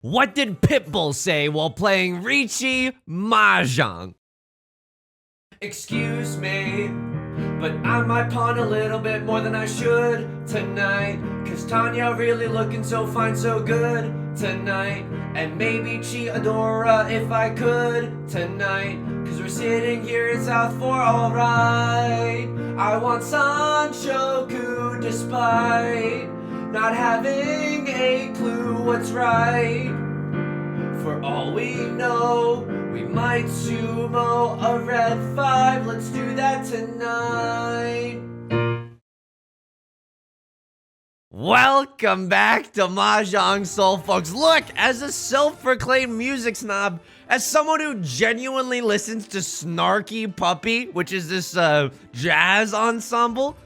What did Pitbull say while playing Riichi Mahjong? Excuse me, but I might pawn a little bit more than I should tonight. Cause Tanya really looking so fine, so good tonight. And maybe Chiadora if I could tonight. Cause we're sitting here in South 4, alright. I want Sanshoku despite not having a clue what's right. For all we know, we might sumo a red 5. Let's do that tonight. Welcome back to Mahjong Soul, folks. Look, as a self-proclaimed music snob, as someone who genuinely listens to Snarky Puppy, which is this jazz ensemble,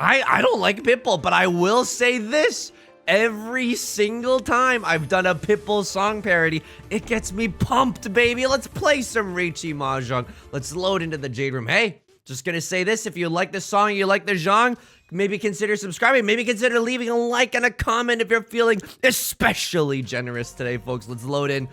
I don't like Pitbull, but I will say this. Every single time I've done a Pitbull song parody, it gets me pumped, baby. Let's play some Riichi Mahjong. Let's load into the Jade Room. Hey, just gonna say this. If you like this song, you like the genre, maybe consider subscribing. Maybe consider leaving a like and a comment if you're feeling especially generous today, folks. Let's load in.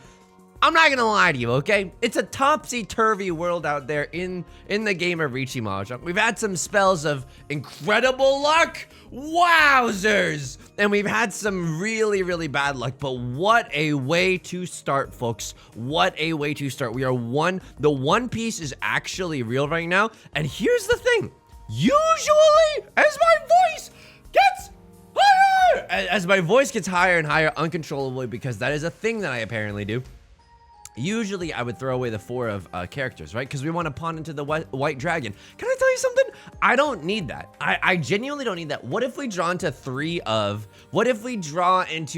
I'm not gonna lie to you, okay? It's a topsy-turvy world out there in the game of Riichi Mahjong. We've had some spells of incredible luck, wowzers! And we've had some really, really bad luck, but what a way to start, folks. What a way to start. The One Piece is actually real right now, and here's the thing. Usually, as my voice gets higher, as my voice gets higher and higher uncontrollably, because that is a thing that I apparently do, usually I would throw away the 4 of characters, right? Because we want to pawn into the white dragon. Can I tell you something? I don't need that. I genuinely don't need that. What if we draw into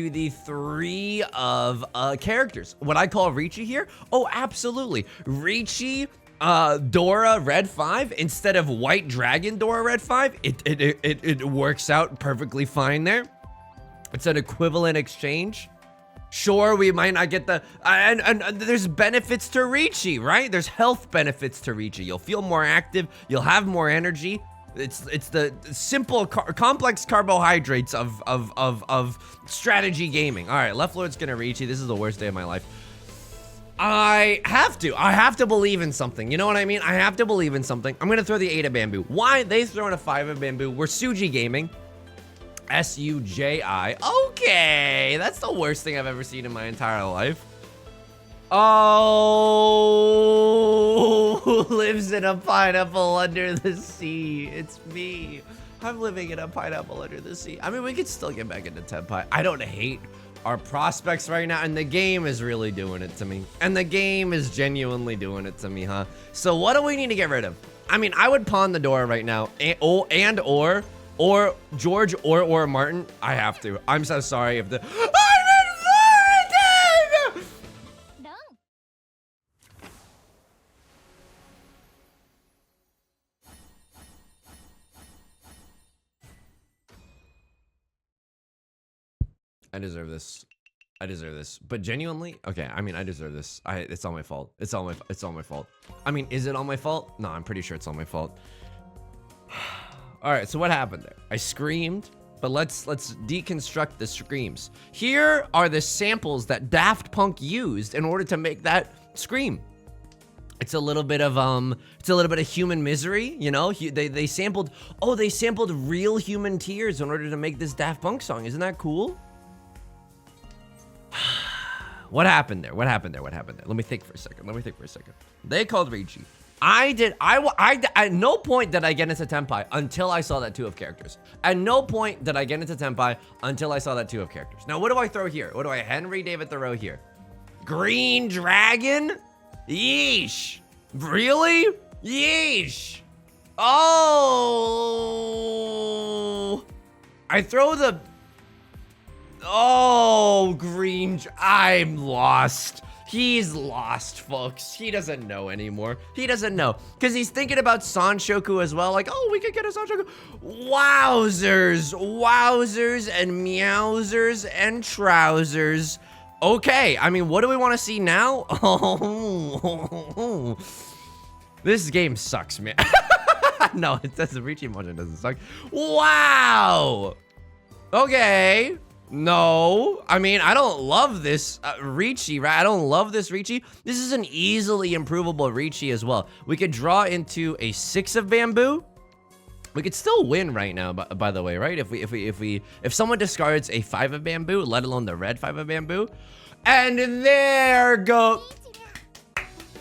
the 3 of characters? What I call Riichi here? Oh, absolutely. Riichi Dora Red 5 instead of White Dragon Dora Red 5. It works out perfectly fine there. It's an equivalent exchange. Sure, we might not get the, and there's benefits to Riichi, right? There's health benefits to Riichi. You'll feel more active. You'll have more energy. It's the simple, complex carbohydrates of strategy gaming. All right, Left Lord's gonna Riichi. This is the worst day of my life. I have to believe in something. You know what I mean? I have to believe in something. I'm gonna throw the 8 of bamboo. Why? They throw in a 5 of bamboo. We're Suji gaming. S-U-J-I. Okay, that's the worst thing I've ever seen in my entire life. Oh, who lives in a pineapple under the sea? It's me. I'm living in a pineapple under the sea. I mean, we could still get back into Tenpai. I don't hate our prospects right now, and the game is really doing it to me. And the game is genuinely doing it to me, huh? So what do we need to get rid of? I mean, I would pawn the door right now, or George or Martin. I have to. I'm so sorry if the I'm inverted! No. I deserve this. I deserve this. But genuinely, okay, I mean, I deserve this. It's all my fault. It's all my fault. I mean, is it all my fault? No, I'm pretty sure it's all my fault. All right, so what happened there? I screamed, but let's deconstruct the screams. Here are the samples that Daft Punk used in order to make that scream. It's a little bit of human misery, you know? They sampled real human tears in order to make this Daft Punk song. Isn't that cool? What happened there? Let me think for a second. They called Riichi. At no point did I get into Tenpai until I saw that 2 of characters. At no point did I get into Tenpai until I saw that 2 of characters. Now, what do I throw here? What do I Henry David Thoreau here? Green Dragon? Yeesh. Really? Yeesh. Oh. I throw the... Oh, I'm lost. He's lost, folks. He doesn't know anymore. He doesn't know. Because he's thinking about Sanshoku as well. Like, oh, we could get a Sanshoku. Wowzers. Wowzers and meowzers and trousers. Okay, I mean, what do we want to see now? Oh, this game sucks, man. No, it doesn't. Riichi Mahjong doesn't suck. Wow. Okay. No, I mean, I don't love this Riichi, right? I don't love this Riichi. This is an easily improvable Riichi as well. We could draw into a 6 of bamboo. We could still win right now, by the way, right? If someone discards a 5 of bamboo, let alone the red 5 of bamboo, and there go.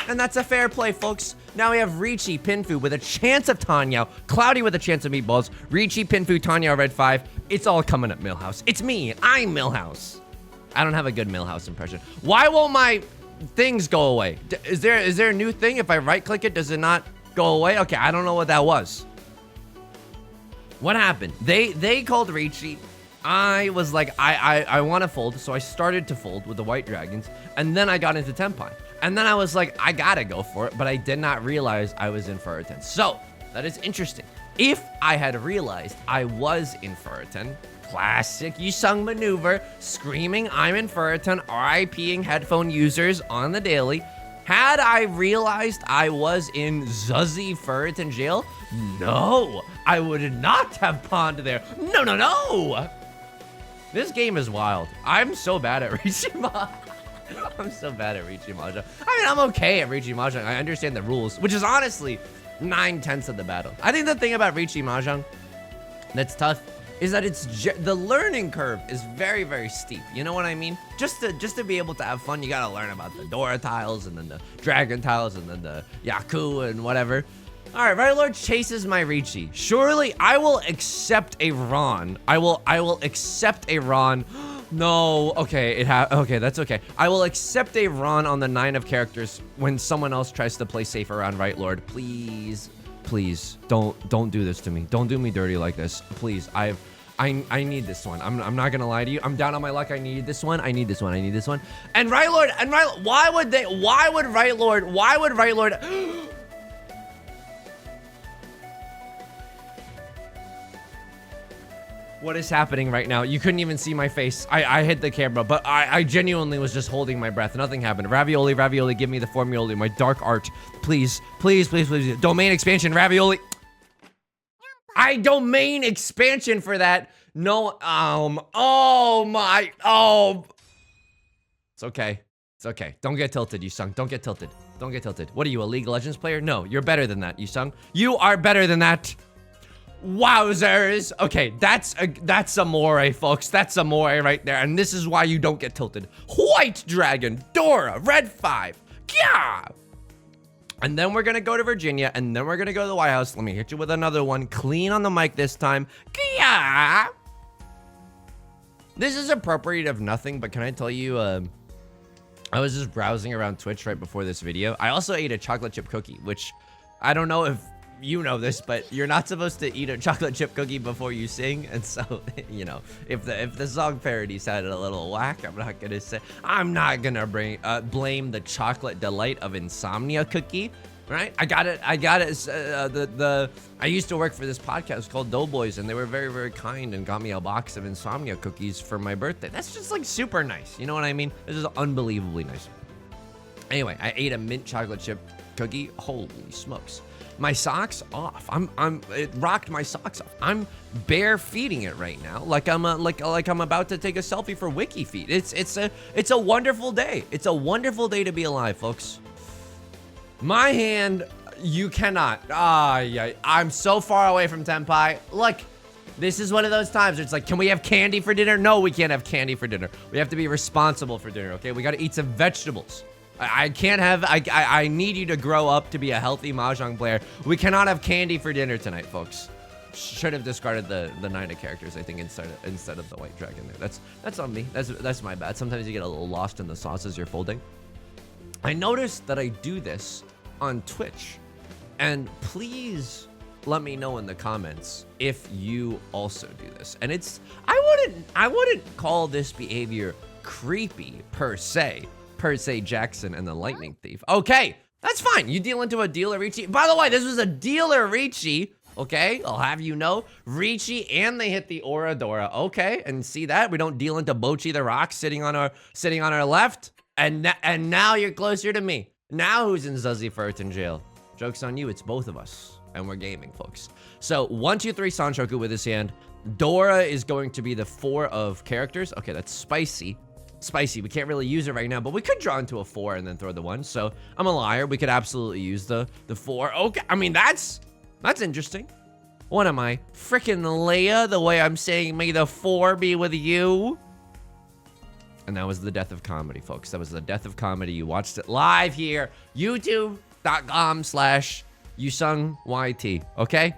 And that's a fair play, folks. Now we have Riichi, Pinfu with a chance of Tanyao, Cloudy with a chance of Meatballs, Riichi, Pinfu, Tanyao, red 5. It's all coming up Millhouse. It's me. I'm Millhouse. I don't have a good Millhouse impression. Why won't my things go away? Is there a new thing? If I right-click it, does it not go away? Okay, I don't know what that was. What happened? They called Riichi. I was like, I want to fold, so I started to fold with the white dragons, and then I got into Tenpai. And then I was like, I gotta go for it, but I did not realize I was in for a 10. So, that is interesting. If I had realized I was in for a 10, classic Yusong maneuver, screaming I'm in for a 10, RIPing headphone users on the daily. Had I realized I was in Zuzzy Furriton jail, no, I would not have pawned there. No, no, no. This game is wild. I'm so bad at Riichi Mahjong. I'm so bad at Riichi Mahjong. I mean, I'm okay at Riichi Mahjong. I understand the rules, which is honestly 9/10 of the battle. I think the thing about Riichi Mahjong that's tough is that the learning curve is very, very steep. You know what I mean? Just to be able to have fun, you gotta learn about the Dora tiles and then the Dragon tiles and then the Yaku and whatever. All right, Right Lord chases my Riichi. Surely I will accept a Ron. I will accept a Ron. No, okay, okay, that's okay. I will accept a Ron on the 9 of characters when someone else tries to play safe around Right Lord. Please, please, don't do this to me. Don't do me dirty like this. Please, I need this one. I'm not gonna lie to you. I'm down on my luck. I need this one. I need this one. I need this one. And Right Lord, why would Right Lord? What is happening right now? You couldn't even see my face. I hit the camera, but I genuinely was just holding my breath. Nothing happened. Ravioli, ravioli, give me the formioli, my dark art. Please, please, please, please. Domain expansion, ravioli. I domain expansion for that. No, oh my, oh. It's okay. It's okay. Don't get tilted, Yusong. Don't get tilted. Don't get tilted. What are you, a League of Legends player? No, you're better than that, Yusong. You are better than that. Wowzers. Okay, that's amore, folks. That's amore right there. And this is why you don't get tilted. White Dragon, Dora, red 5. Yeah. And then we're gonna go to Virginia, and then we're gonna go to the White House. Let me hit you with another one. Clean on the mic this time. Yeah. This is appropriate of nothing, but can I tell you, I was just browsing around Twitch right before this video. I also ate a chocolate chip cookie, which I don't know if you know this, but you're not supposed to eat a chocolate chip cookie before you sing. And so, you know, if the song parody sounded a little whack, I'm not gonna blame the chocolate delight of insomnia cookie, right? I got it. I used to work for this podcast called Doughboys, and they were very, very kind and got me a box of insomnia cookies for my birthday. That's just like super nice. You know what I mean? This is unbelievably nice. Anyway, I ate a mint chocolate chip cookie. Holy smokes. My socks off. It rocked my socks off. I'm bare feeding it right now, like I'm about to take a selfie for WikiFeed. It's a wonderful day. It's a wonderful day to be alive, folks. My hand, you cannot. Yeah, I'm so far away from Tenpai. Look, this is one of those times where it's like, can we have candy for dinner? No, we can't have candy for dinner. We have to be responsible for dinner. Okay, we got to eat some vegetables. I can't have, I need you to grow up to be a healthy Mahjong player. We cannot have candy for dinner tonight, folks. Should have discarded the 9 of characters, I think, instead of the white dragon there. That's on me. That's my bad. Sometimes you get a little lost in the sauce as you're folding. I noticed that I do this on Twitch, and please let me know in the comments if you also do this. And I wouldn't call this behavior creepy per se Jackson and the Lightning Thief. Okay, that's fine. You deal into a dealer Riichi. By the way, this was a dealer Riichi. Okay, I'll have you know. Riichi, and they hit the Oradora. Okay, and see that? We don't deal into Bochi the Rock sitting on our left. And now you're closer to me. Now who's in Zuzzy Furriton jail? Joke's on you, it's both of us. And we're gaming, folks. So 1, 2, 3 Sanshoku with his hand. Dora is going to be the 4 of characters. Okay, that's spicy. Spicy. We can't really use it right now, but we could draw into a 4 and then throw the 1. So I'm a liar. We could absolutely use the 4. Okay, I mean, that's interesting. What am I? Frickin' Leia, the way I'm saying, may the 4 be with you. And that was the death of comedy, folks. That was the death of comedy. You watched it live here, youtube.com/YusongYT, okay?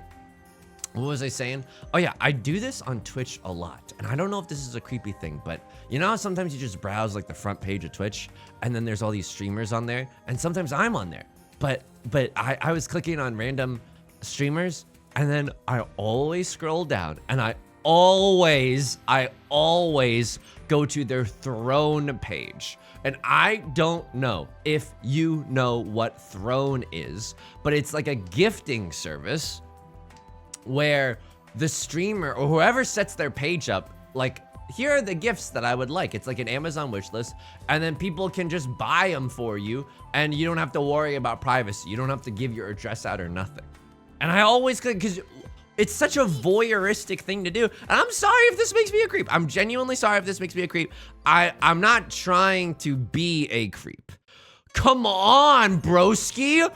What was I saying? Oh yeah, I do this on Twitch a lot. And I don't know if this is a creepy thing, but you know how sometimes you just browse like the front page of Twitch and then there's all these streamers on there, and sometimes I'm on there. But I was clicking on random streamers, and then I always scroll down, and I always go to their throne page. And I don't know if you know what throne is, but it's like a gifting service where the streamer or whoever sets their page up, like, here are the gifts that I would like. It's like an Amazon wish list, and then people can just buy them for you, and you don't have to worry about privacy. You don't have to give your address out or nothing. And I always click, because it's such a voyeuristic thing to do. And I'm sorry if this makes me a creep. I'm genuinely sorry if this makes me a creep. I'm not trying to be a creep. Come on, broski.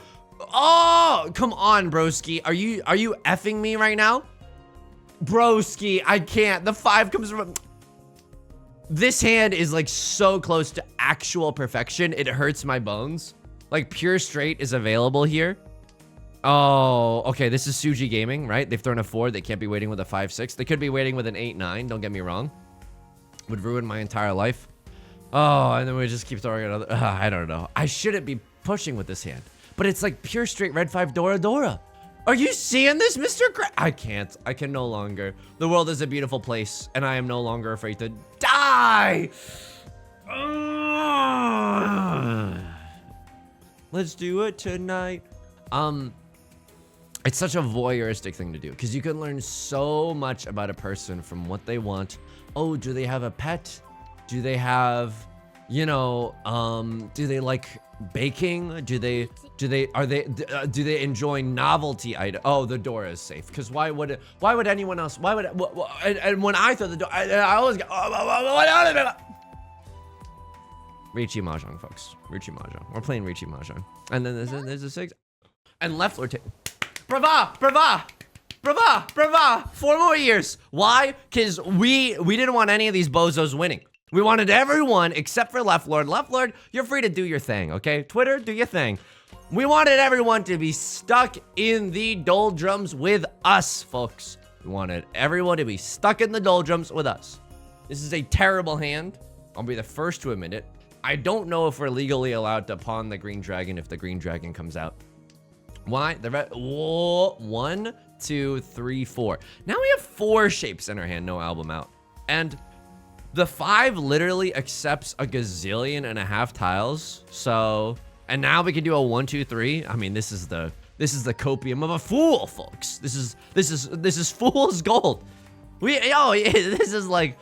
Oh, come on, broski. Are you effing me right now? Broski, I can't. The 5 comes from... This hand is like so close to actual perfection. It hurts my bones. Like pure straight is available here. Oh, okay. This is Suji Gaming, right? They've thrown a 4. They can't be waiting with a 5-6. They could be waiting with an 8-9. Don't get me wrong. Would ruin my entire life. Oh, and then we just keep throwing another. I don't know. I shouldn't be pushing with this hand. But it's like pure straight red 5 Dora Dora. Are you seeing this, Mr. I can't. I can no longer. The world is a beautiful place, and I am no longer afraid to die. Let's do it tonight. It's such a voyeuristic thing to do, because you can learn so much about a person from what they want. Oh, do they have a pet? Do they have, you know, do they like baking? Do they enjoy novelty items? Oh, the door is safe. Because why would anyone else? Why would and when I throw the door, I always go. Riichi Mahjong, folks. Riichi Mahjong. We're playing Riichi Mahjong. And then there's a 6. And left Lord. Brava! 4 more years. Why? Because we didn't want any of these bozos winning. We wanted everyone except for Left Lord. Left Lord, you're free to do your thing, okay? Twitter, do your thing. We wanted everyone to be stuck in the doldrums with us, folks. We wanted everyone to be stuck in the doldrums with us. This is a terrible hand. I'll be the first to admit it. I don't know if we're legally allowed to pawn the green dragon if the green dragon comes out. Why? The red. Whoa, 1, 2, 3, 4. Now we have 4 shapes in our hand, no album out. And the 5 literally accepts a gazillion and a half tiles. So, and now we can do a 1, 2, 3. I mean, this is the copium of a fool, folks. This is fool's gold. This is like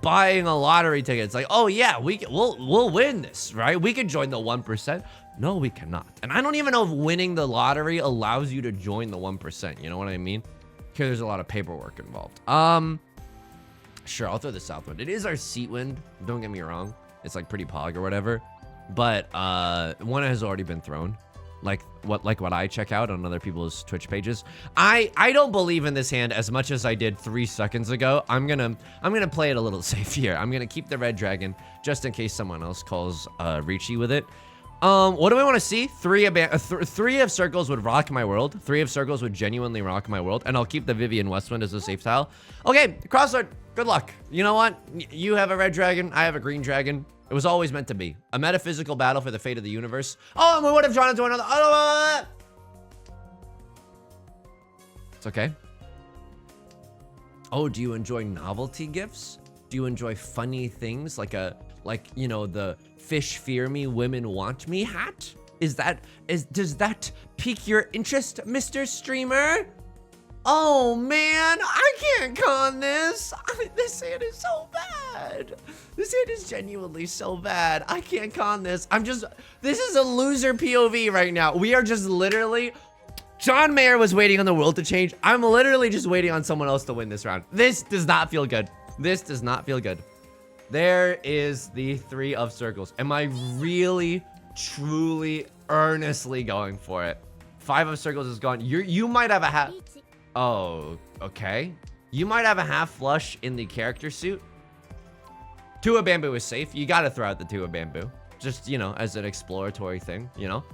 buying a lottery ticket. It's like, oh yeah, we'll win this, right? We can join the 1%. No, we cannot. And I don't even know if winning the lottery allows you to join the 1%. You know what I mean? Here, there's a lot of paperwork involved. Sure, I'll throw the south wind. It is our seat wind. Don't get me wrong. It's like pretty pog or whatever. But one has already been thrown. Like what I check out on other people's Twitch pages. I don't believe in this hand as much as I did 3 seconds ago. I'm gonna play it a little safe here. I'm gonna keep the red dragon just in case someone else calls Riichi with it. What do we want to see? 3 of circles would rock my world. 3 of circles would genuinely rock my world. And I'll keep the Vivian Westwind as a safe tile. Okay, Crossroad, good luck. You know what? You have a red dragon. I have a green dragon. It was always meant to be. A metaphysical battle for the fate of the universe. Oh, and we would have drawn into another. It's okay. Oh, do you enjoy novelty gifts? Do you enjoy funny things like you know, the fish fear me, women want me hat? Does that pique your interest, Mr. Streamer? Oh man, I can't con this. This hand is so bad. This hand is genuinely so bad. I can't con this. This is a loser POV right now. We are just literally John Mayer was waiting on the world to change. I'm literally just waiting on someone else to win this round. This does not feel good. This does not feel good. There is the 3 of circles. Am I really, truly, earnestly going for it? 5 of circles is gone. You might have a half. Oh, okay. You might have a half flush in the character suit. 2 of bamboo is safe. You got to throw out the 2 of bamboo. Just, you know, as an exploratory thing, you know?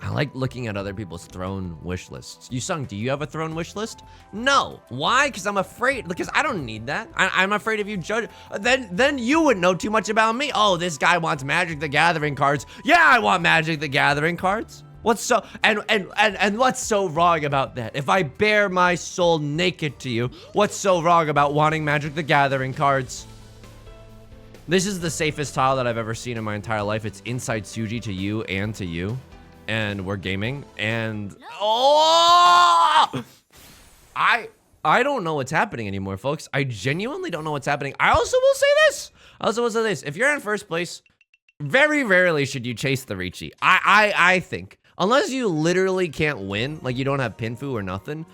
I like looking at other people's throne wish lists. Yusong, do you have a throne wish list? No. Why? Because I'm afraid. Because I don't need that. I'm afraid if you judge, then you would know too much about me. Oh, this guy wants Magic the Gathering cards. Yeah, I want Magic the Gathering cards. What's so and what's so wrong about that? If I bare my soul naked to you, what's so wrong about wanting Magic the Gathering cards? This is the safest tile that I've ever seen in my entire life. It's inside Suji to you and to you. And we're gaming, and oh, I don't know what's happening anymore, folks. I genuinely don't know what's happening. I also will say this. If you're in first place, very rarely should you chase the Riichi. I think, unless you literally can't win, like you don't have Pinfu or nothing,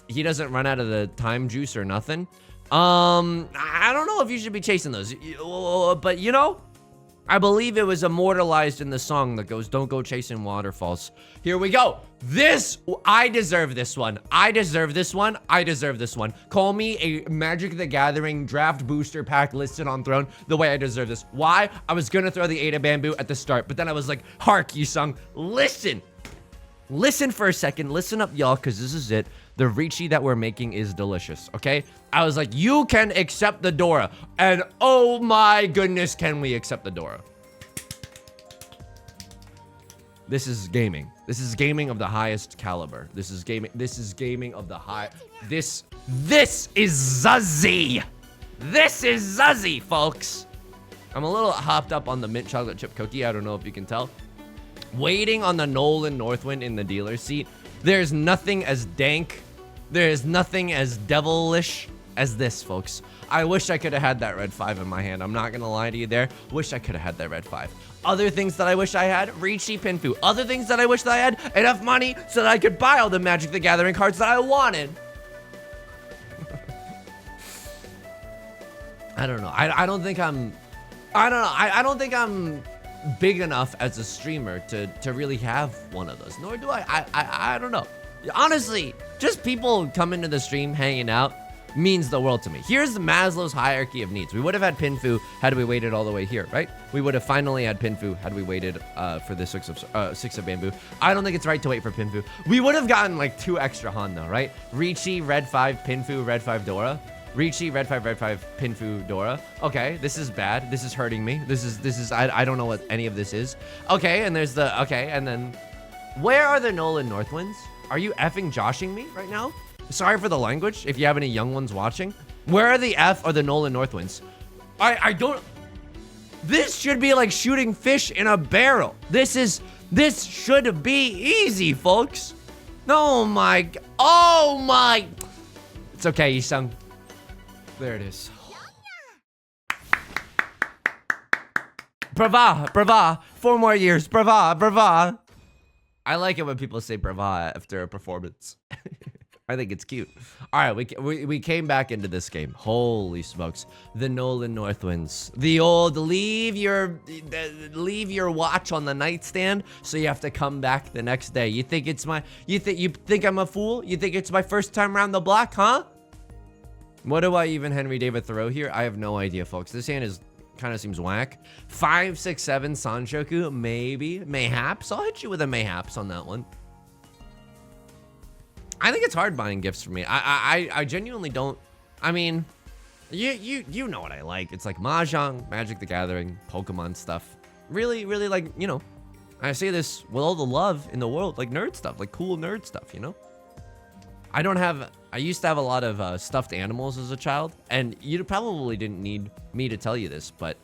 he doesn't run out of the time juice or nothing. I don't know if you should be chasing those, but you know, I believe it was immortalized in the song that goes, "Don't go chasing waterfalls." Here we go. I deserve this one. I deserve this one. I deserve this one. Call me a Magic the Gathering draft booster pack listed on throne the way I deserve this. Why? I was gonna throw the 8 of bamboo at the start, but then I was like, hark, Yusong, listen. Listen for a second. Listen up, y'all, because this is it. The Riichi that we're making is delicious, okay? I was like, you can accept the Dora. And oh my goodness, can we accept the Dora? This is gaming. This is gaming of the highest caliber. This is gaming of the high. This is Zuzzy. This is Zuzzy, folks. I'm a little hopped up on the mint chocolate chip cookie. I don't know if you can tell. Waiting on the Nolan Northwind in the dealer's seat. There's nothing as dank, there's nothing as devilish as this, folks. I wish I could have had that red 5 in my hand. I'm not gonna lie to you there. Wish I could have had that red 5. Other things that I wish I had, Riichi Pinfu. Other things that I wish that I had, enough money so that I could buy all the Magic the Gathering cards that I wanted. I don't know. I don't think I'm big enough as a streamer to really have one of those, nor do I don't know. Honestly, just people coming to the stream, hanging out, means the world to me. Here's Maslow's hierarchy of needs. We would have had Pinfu had we waited all the way here, right? We would have finally had Pinfu had we waited for the 6 of bamboo. I don't think it's right to wait for Pinfu. We would have gotten like 2 extra Han though, right? Riichi, red 5, Pinfu, red 5, Dora. Riichi, red 5, Pinfu, Dora. Okay, this is bad. This is hurting me. This is, I don't know what any of this is. Okay, and there's the, okay, and then, where are the Nolan Northwinds? Are you effing joshing me right now? Sorry for the language, if you have any young ones watching. Where are the F or the Nolan Northwinds? I don't, this should be like shooting fish in a barrel. This should be easy, folks. Oh my, it's okay, Yusong. There it is. Brava. 4 more years. Brava. I like it when people say brava after a performance. I think it's cute. All right, we came back into this game. Holy smokes. The Nolan Northwinds. The old leave your watch on the nightstand, so you have to come back the next day. You think I'm a fool? You think it's my first time around the block, huh? What do I even Henry David Thoreau here? I have no idea, folks. This hand kind of seems whack. 5, 6, 7 Sanshoku, maybe, mayhaps. I'll hit you with a mayhaps on that one. I think it's hard buying gifts for me. I genuinely don't. I mean, you know what I like. It's like Mahjong, Magic the Gathering, Pokemon stuff. Really, like, you know, I say this with all the love in the world, like nerd stuff, like cool nerd stuff, you know? I used to have a lot of stuffed animals as a child, and you probably didn't need me to tell you this, but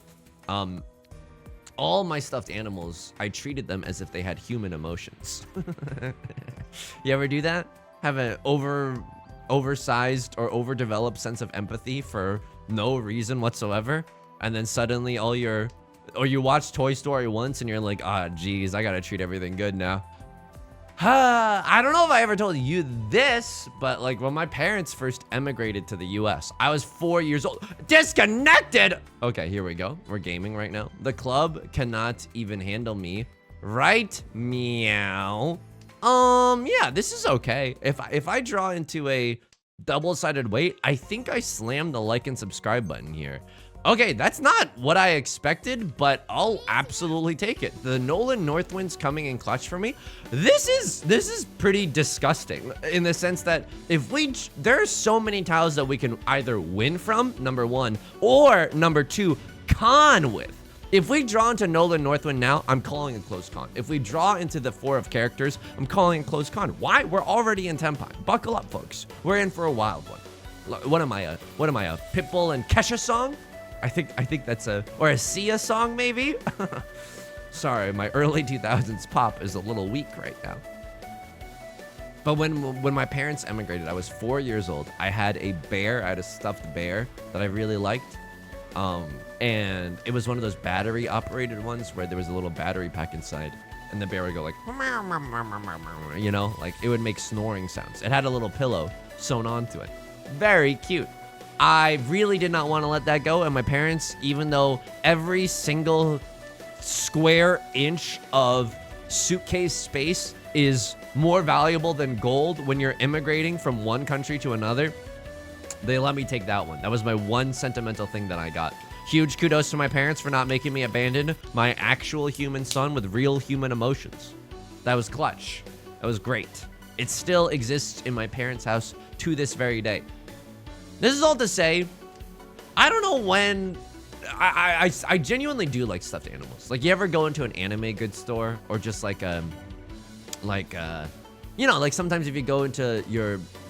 all my stuffed animals, I treated them as if they had human emotions. You ever do that? Have an oversized or overdeveloped sense of empathy for no reason whatsoever, and then suddenly or you watch Toy Story once and you're like, ah, geez, I gotta treat everything good now. I don't know if I ever told you this, but like when my parents first emigrated to the US, I was 4 years old. Disconnected! Okay, here we go. We're gaming right now. The club cannot even handle me. Right? Meow. Yeah, this is okay. If I draw into a double-sided weight, I think I slammed the like and subscribe button here. Okay, that's not what I expected, but I'll absolutely take it. The Nolan Northwind's coming in clutch for me. This is pretty disgusting in the sense that there are so many tiles that we can either win from, number one, or number two, con with. If we draw into Nolan Northwind now, I'm calling a close con. If we draw into the 4 of characters, I'm calling a close con. Why? We're already in Tenpai. Buckle up, folks. We're in for a wild one. What am I, a Pitbull and Kesha song? I think that's or a Sia song maybe? Sorry, my early 2000s pop is a little weak right now. But when my parents emigrated, I was 4 years old. I had a bear, I had a stuffed bear that I really liked. And it was one of those battery operated ones where there was a little battery pack inside and the bear would go like, you know, like it would make snoring sounds. It had a little pillow sewn onto it. Very cute. I really did not want to let that go. And my parents, even though every single square inch of suitcase space is more valuable than gold when you're immigrating from one country to another, they let me take that one. That was my one sentimental thing that I got. Huge kudos to my parents for not making me abandon my actual human son with real human emotions. That was clutch. That was great. It still exists in my parents' house to this very day. This is all to say, I don't know when, I genuinely do like stuffed animals. Like, you ever go into an anime goods store or just like, you know, like sometimes if you go into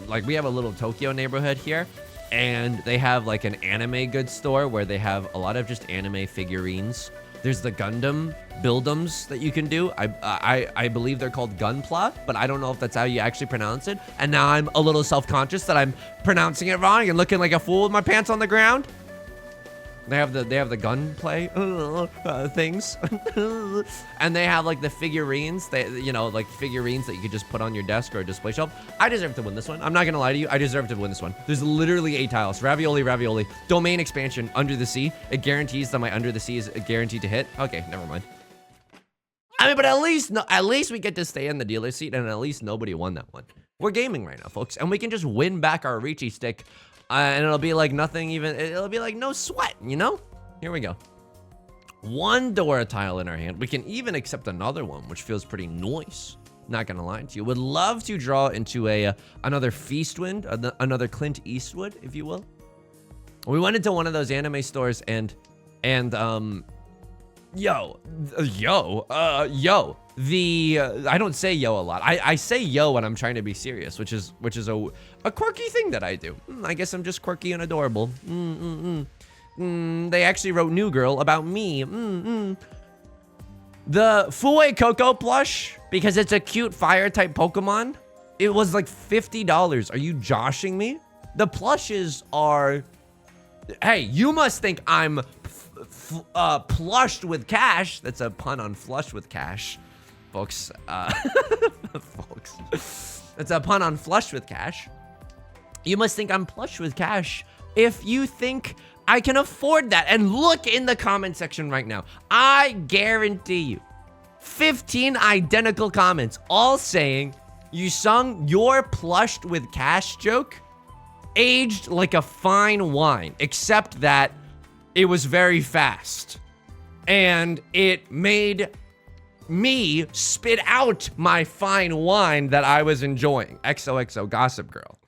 like we have a little Tokyo neighborhood here and they have like an anime goods store where they have a lot of just anime figurines. There's the Gundam buildums that you can do. I believe they're called Gunpla, but I don't know if that's how you actually pronounce it. And now I'm a little self-conscious that I'm pronouncing it wrong and looking like a fool with my pants on the ground. They have the gunplay things, and they have like the figurines. You know, like figurines that you could just put on your desk or a display shelf. I deserve to win this one. I'm not gonna lie to you. I deserve to win this one. There's literally 8 tiles. Ravioli. Domain expansion. Under the Sea. It guarantees that my Under the Sea is guaranteed to hit. Okay, never mind. I mean, but at least we get to stay in the dealer seat, and at least nobody won that one. We're gaming right now, folks, and we can just win back our Riichi stick. And it'll be like nothing even, it'll be like no sweat, you know? Here we go. 1 Dora tile in our hand. We can even accept another one, which feels pretty nice. Not gonna lie to you. Would love to draw into another Feastwind, another Clint Eastwood, if you will. We went into one of those anime stores and yo, I don't say yo a lot. I say yo when I'm trying to be serious, which is a quirky thing that I do. I guess I'm just quirky and adorable. They actually wrote New Girl about me. The Fue Coco plush, because it's a cute fire type Pokemon, it was like $50. Are you joshing me? The plushes are, hey, you must think I'm plushed with cash. That's a pun on flush with cash. Folks, that's a pun on flush with cash. You must think I'm plush with cash if you think I can afford that. And look in the comment section right now. I guarantee you 15 identical comments all saying, Yusong, your plushed with cash joke aged like a fine wine, except that it was very fast and it made me spit out my fine wine that I was enjoying. XOXO Gossip Girl.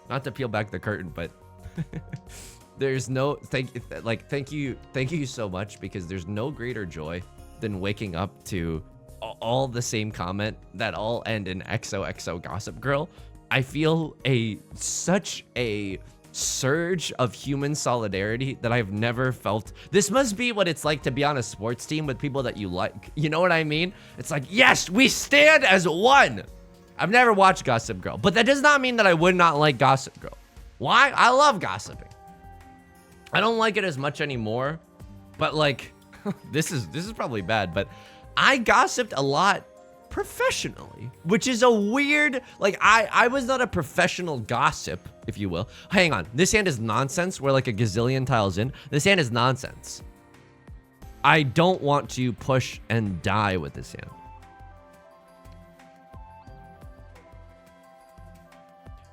Not to peel back the curtain, but there's no thank you so much, because there's no greater joy than waking up to all the same comment that all end in XOXO Gossip Girl. I feel such a surge of human solidarity that I've never felt. This must be what it's like to be on a sports team with people that you like. You know what I mean? It's like, yes, we stand as one. I've never watched Gossip Girl, but that does not mean that I would not like Gossip Girl. Why? I love gossiping. I don't like it as much anymore, but like, this is probably bad, but I gossiped a lot professionally, which is a weird, like, I was not a professional gossip, if you will. Hang on, this hand is nonsense. We're like a gazillion tiles in. This hand is nonsense. I don't want to push and die with this hand.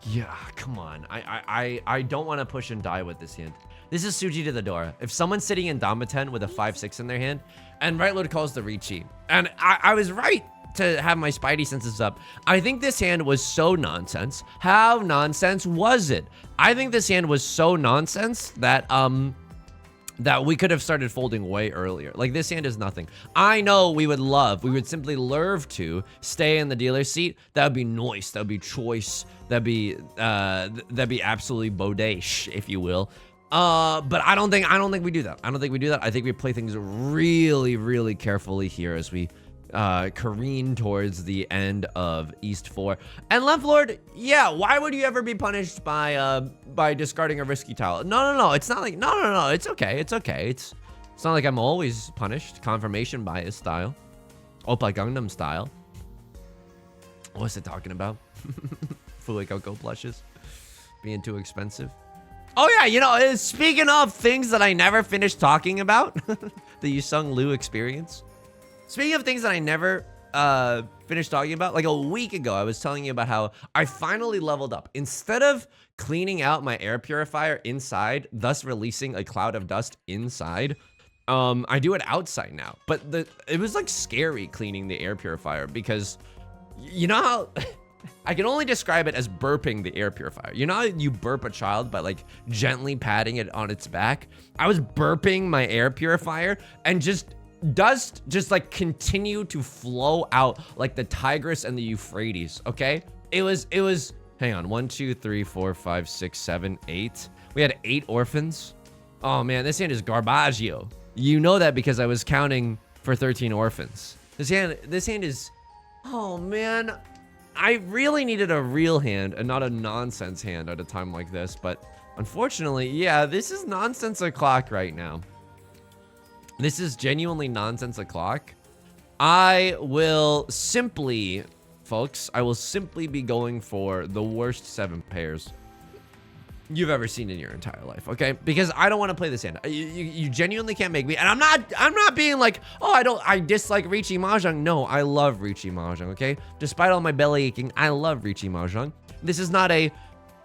Yeah, come on. I don't want to push and die with this hand. This is Suji to the door. If someone's sitting in Damaten with a 5-6 in their hand, and Right Lord calls the Riichi, and I was right to have my spidey senses up. I think this hand was so nonsense. How nonsense was it? I think this hand was so nonsense that that we could have started folding way earlier. Like, this hand is nothing. I know we would simply love to stay in the dealer's seat. That would be nice. That would be choice. That'd be absolutely bodacious, if you will. But I don't think we do that. I think we play things really, really carefully here as we careen towards the end of East 4. And Left Lord, yeah, why would you ever be punished by discarding a risky tile? No, it's not like, no, it's okay. It's not like I'm always punished. Confirmation bias style. Oppa Gangnam style. What's it talking about? Fui Coco plushes being too expensive. Oh yeah, you know, speaking of things that I never finished talking about, the Yusong Liu experience. Speaking of things that I never finished talking about, like a week ago, I was telling you about how I finally leveled up. Instead of cleaning out my air purifier inside, thus releasing a cloud of dust inside, I do it outside now. But it was like scary cleaning the air purifier because you know how I can only describe it as burping the air purifier. You know how you burp a child by like gently patting it on its back? I was burping my air purifier and dust just like continue to flow out like the Tigris and the Euphrates, okay? It was, hang on, 1, 2, 3, 4, 5, 6, 7, 8. We had 8 orphans. Oh man, this hand is garbaggio. You know that because I was counting for 13 orphans. This hand is, oh man, I really needed a real hand and not a nonsense hand at a time like this, but unfortunately, yeah, this is nonsense o'clock right now. This is genuinely nonsense o'clock. I will simply, folks, be going for the worst 7 pairs you've ever seen in your entire life, okay? Because I don't want to play this hand. You genuinely can't make me, and I'm not being like, oh, I dislike Riichi Mahjong. No, I love Riichi Mahjong, okay? Despite all my belly aching, I love Riichi Mahjong. This is not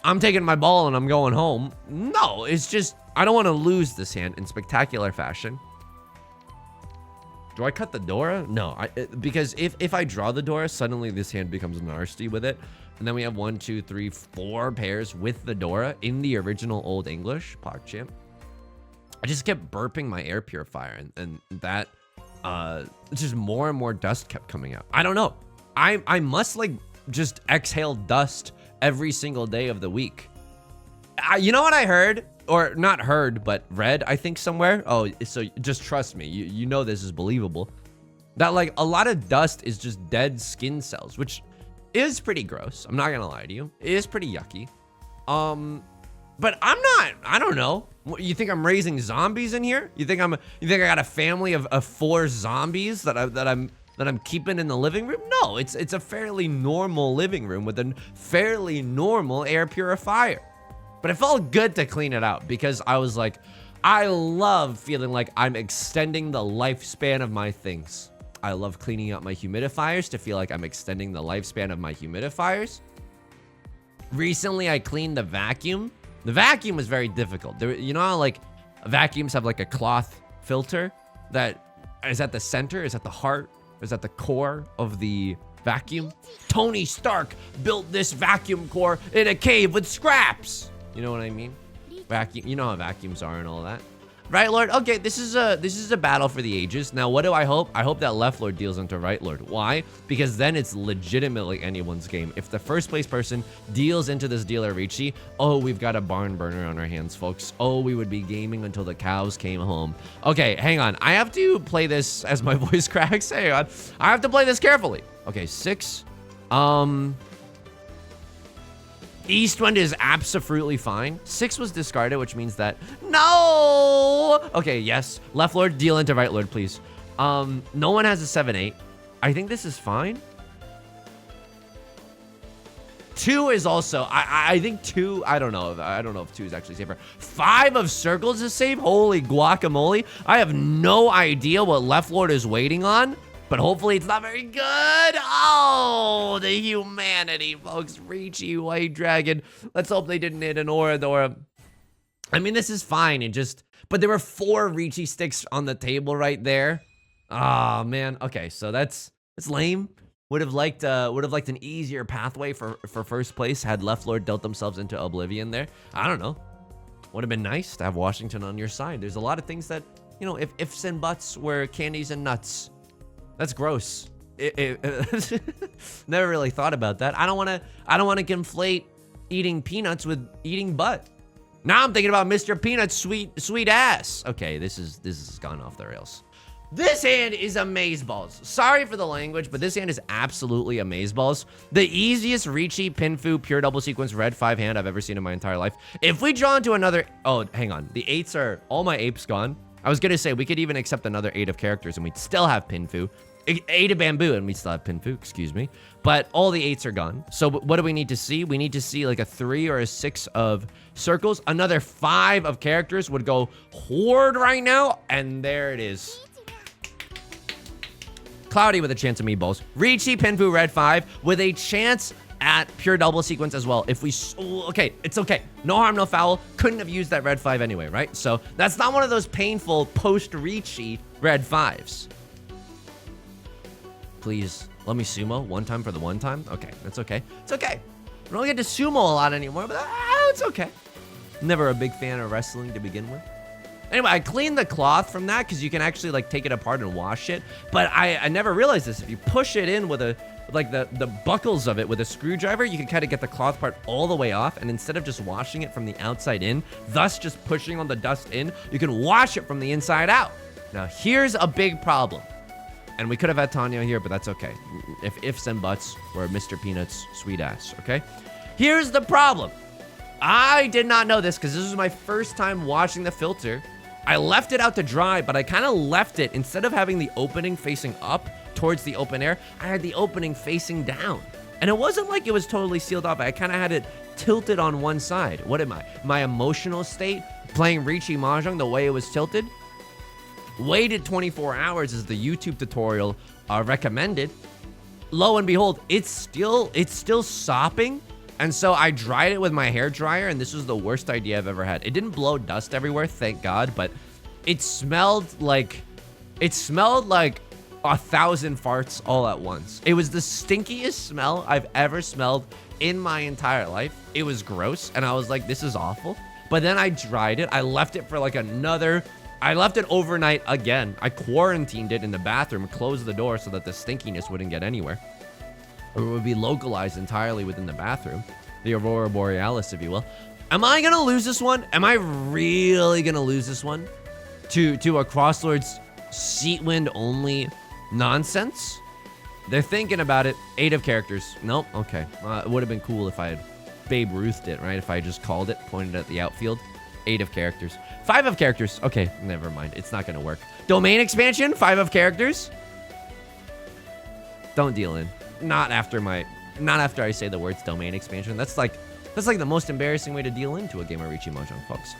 I'm taking my ball and I'm going home. No, it's just, I don't want to lose this hand in spectacular fashion. Do I cut the Dora? No, because if I draw the Dora, suddenly this hand becomes nasty with it. And then we have 1, 2, 3, 4 pairs with the Dora in the original Old English, PogChamp. I just kept burping my air purifier and that, just more and more dust kept coming out. I don't know. I must like just exhale dust every single day of the week. You know what I heard? Or not heard, but read, I think somewhere. Oh, so just trust me. You know this is believable. That like a lot of dust is just dead skin cells, which is pretty gross. I'm not gonna lie to you. It is pretty yucky. But I don't know. You think I'm raising zombies in here? You think I got a family of 4 zombies that I'm keeping in the living room? No, it's a fairly normal living room with a fairly normal air purifier. But it felt good to clean it out because I was like, I love feeling like I'm extending the lifespan of my things. I love cleaning out my humidifiers to feel like I'm extending the lifespan of my humidifiers. Recently, I cleaned the vacuum. The vacuum was very difficult. You know how like vacuums have like a cloth filter that is at the center, is at the heart, is at the core of the vacuum? Tony Stark built this vacuum core in a cave with scraps. You know what I mean? Vacuum. You know how vacuums are and all that. Right Lord, okay, this is a battle for the ages. Now, what do I hope? I hope that Left Lord deals into Right Lord. Why? Because then it's legitimately anyone's game. If the first place person deals into this dealer Riichi, oh, we've got a barn burner on our hands, folks. Oh, we would be gaming until the cows came home. Okay, hang on. I have to play this as my voice cracks. Hang on. I have to play this carefully. Okay, 6. East Wind is absolutely fine. 6 was discarded, which means that no. Okay, yes. Left Lord, deal into Right Lord, please. No one has a 7-8. I think this is fine. 2 is also, I think 2, I don't know if 2 is actually safer. 5 of circles is safe. Holy guacamole. I have no idea what Left Lord is waiting on, but hopefully it's not very good. Oh, the humanity, folks. Riichi, White Dragon. Let's hope they didn't hit an aura. I mean, this is fine. But there were 4 Riichi sticks on the table right there. Oh, man. Okay, so that's lame. Would have liked an easier pathway for first place had Left Lord dealt themselves into oblivion there. I don't know. Would have been nice to have Washington on your side. There's a lot of things that, you know, if ifs and buts were candies and nuts. That's gross. Never really thought about that. I don't want to conflate eating peanuts with eating butt. Now I'm thinking about Mr. Peanut's sweet ass. Okay, this has gone off the rails. This hand is amazeballs. Sorry for the language, but this hand is absolutely amazeballs. The easiest Riichi Pinfu pure double sequence red 5 hand I've ever seen in my entire life. If we draw into another, oh, hang on. The 8s are, all my apes gone. I was gonna say we could even accept another 8 of characters and we'd still have Pinfu. 8 of bamboo and we'd still have Pinfu, excuse me. But all the 8s are gone. So what do we need to see? We need to see like a 3 or a 6 of circles. Another 5 of characters would go horde right now. And there it is. Cloudy with a chance of meatballs. Riichi Pinfu red 5 with a chance at pure double sequence as well. If we, okay, it's okay. No harm, no foul. Couldn't have used that red 5 anyway, right? So that's not one of those painful post-Riichi red 5s. Please, let me sumo one time for the one time. Okay, that's okay. It's okay. We don't get to sumo a lot anymore, but it's okay. Never a big fan of wrestling to begin with. Anyway, I cleaned the cloth from that because you can actually like take it apart and wash it. But I never realized this. If you push it in with the buckles of it with a screwdriver, you can kind of get the cloth part all the way off. And instead of just washing it from the outside in, thus just pushing on the dust in, you can wash it from the inside out. Now, here's a big problem. And we could have had Tanya here, but that's okay. If ifs and buts were Mr. Peanut's sweet ass, okay? Here's the problem. I did not know this because this was my first time washing the filter. I left it out to dry, but I kind of left it, instead of having the opening facing up towards the open air, I had the opening facing down. And it wasn't like it was totally sealed off. I kind of had it tilted on one side. What am I? My emotional state playing Riichi Mahjong the way it was tilted? Waited 24 hours as the YouTube tutorial recommended. Lo and behold, it's still sopping. And so I dried it with my hair dryer, and this was the worst idea I've ever had. It didn't blow dust everywhere, thank God, but it smelled like 1,000 farts all at once. It was the stinkiest smell I've ever smelled in my entire life. It was gross, and I was like, this is awful. But then I dried it. I left it for like I left it overnight again. I quarantined it in the bathroom, closed the door so that the stinkiness wouldn't get anywhere. Or it would be localized entirely within the bathroom. The Aurora Borealis, if you will. Am I gonna lose this one? Am I really gonna lose this one? To a Crosslord's seat wind only nonsense? They're thinking about it. 8 of characters. Nope, okay. It would have been cool if I had Babe Ruthed it, right? If I just called it, pointed at the outfield. 8 of characters. 5 of characters. Okay, never mind. It's not gonna work. Domain expansion, 5 of characters. Don't deal in. Not after I say the words domain expansion. That's like the most embarrassing way to deal into a game of Riichi Mahjong, folks.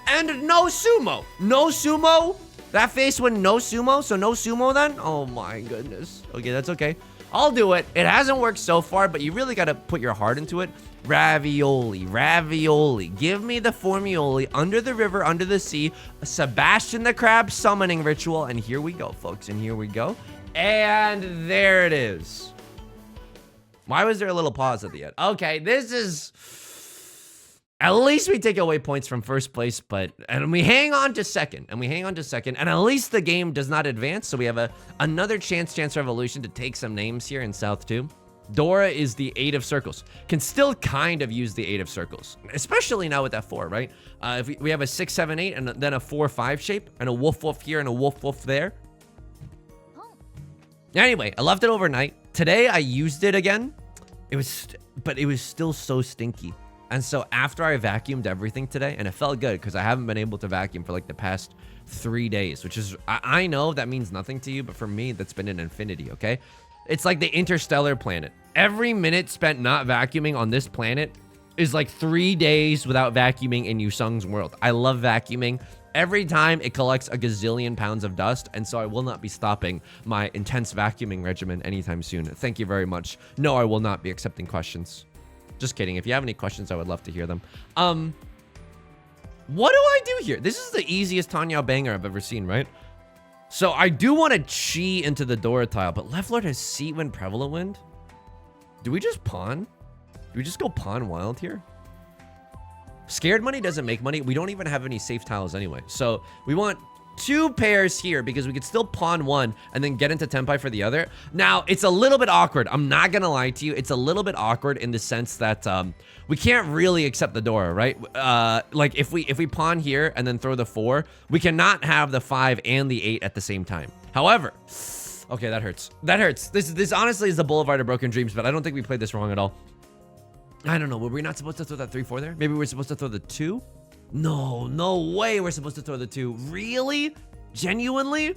And no sumo. No sumo. That face went no sumo, so no sumo then? Oh my goodness. Okay, that's okay. I'll do it. It hasn't worked so far, but you really gotta put your heart into it. Ravioli, ravioli. Give me the formioli under the river, under the sea. A Sebastian the Crab summoning ritual. And here we go, folks. And here we go. And there it is. Why was there a little pause at the end? Okay, this is... At least we take away points from first place, and we hang on to second, and at least the game does not advance, so we have another chance revolution to take some names here in South 2. Dora is the 8 of circles. Can still kind of use the 8 of circles, especially now with that 4, right? If we have a 6, 7, 8, and then a 4, 5 shape, and a woof woof here and a woof woof there. Anyway, I left it overnight. Today I used it again. But it was still so stinky. And so after I vacuumed everything today, and it felt good because I haven't been able to vacuum for like the past 3 days, which is, I know that means nothing to you, but for me, that's been an infinity, okay? It's like the interstellar planet. Every minute spent not vacuuming on this planet is like 3 days without vacuuming in Yusong's world. I love vacuuming. Every time it collects a gazillion pounds of dust, and so I will not be stopping my intense vacuuming regimen anytime soon. Thank you very much. No, I will not be accepting questions. Just kidding. If you have any questions, I would love to hear them. What do I do here? This is the easiest Tenhou banger I've ever seen, right? So I do want to chi into the Dora tile, but left lord has Seat Wind, Prevalent Wind. Do we just pawn? Do we just go pawn wild here? Scared money doesn't make money. We don't even have any safe tiles anyway. So we want 2 pairs here because we could still pawn one and then get into Tenpai for the other. Now, it's a little bit awkward. I'm not going to lie to you. It's a little bit awkward in the sense that we can't really accept the Dora, right? Like if we pawn here and then throw the 4, we cannot have the 5 and the 8 at the same time. However, okay, that hurts. That hurts. This honestly is the Boulevard of Broken Dreams, but I don't think we played this wrong at all. I don't know. Were we not supposed to throw that 3-4 there? Maybe we're supposed to throw the 2? No, no way we're supposed to throw the 2. Really? Genuinely?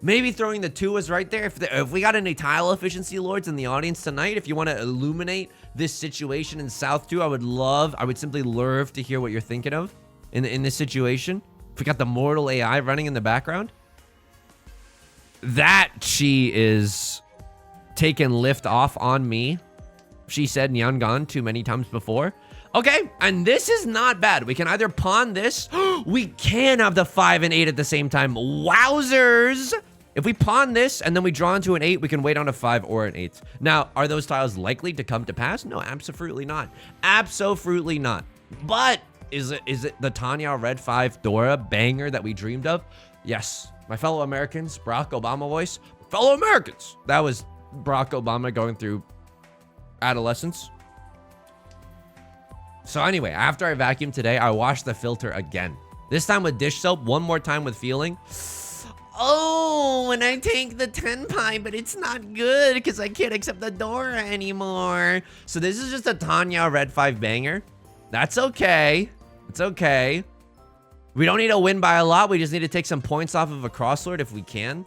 Maybe throwing the 2 was right there. If we got any tile efficiency lords in the audience tonight, if you want to illuminate this situation in South 2, I would simply love to hear what you're thinking of in this situation. If we got the mortal AI running in the background. That chi is taking lift off on me. She said Nyangan too many times before. Okay, and this is not bad. We can either pawn this. We can have the 5 and 8 at the same time. Wowzers! If we pawn this and then we draw into an 8, we can wait on a 5 or an 8. Now, are those tiles likely to come to pass? No, absolutely not. Absolutely not. But is it the Tenhou Red 5 Dora banger that we dreamed of? Yes. My fellow Americans, Barack Obama voice. Fellow Americans. That was Barack Obama going through adolescence. So anyway, after I vacuumed today, I washed the filter again. This time with dish soap, one more time with feeling. Oh, and I take the Tenpai, but it's not good because I can't accept the Dora anymore. So this is just a Tenhou Red 5 banger. That's okay. It's okay. We don't need to win by a lot. We just need to take some points off of a crosslord if we can.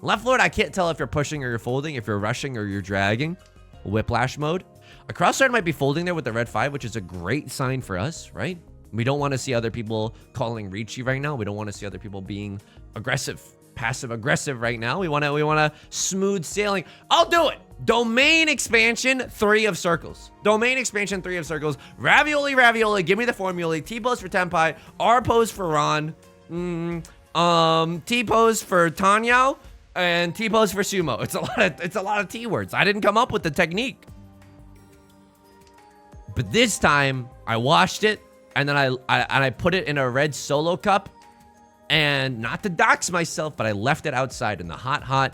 Left lord, I can't tell if you're pushing or you're folding, if you're rushing or you're dragging. Whiplash mode. A crosslord might be folding there with the red 5, which is a great sign for us, right? We don't want to see other people calling Riichi right now. We don't want to see other people being aggressive, passive aggressive right now. We want to smooth sailing. I'll do it. Domain expansion, 3 of circles. Domain expansion, 3 of circles. Ravioli, ravioli. Give me the formula. T-pose for Tenpai. R-pose for Ron. T-pose for Tenhou. And T-pose for Sumo. It's a lot of T words. I didn't come up with the technique. But this time, I washed it, and then I put it in a red solo cup. And not to dox myself, but I left it outside in the hot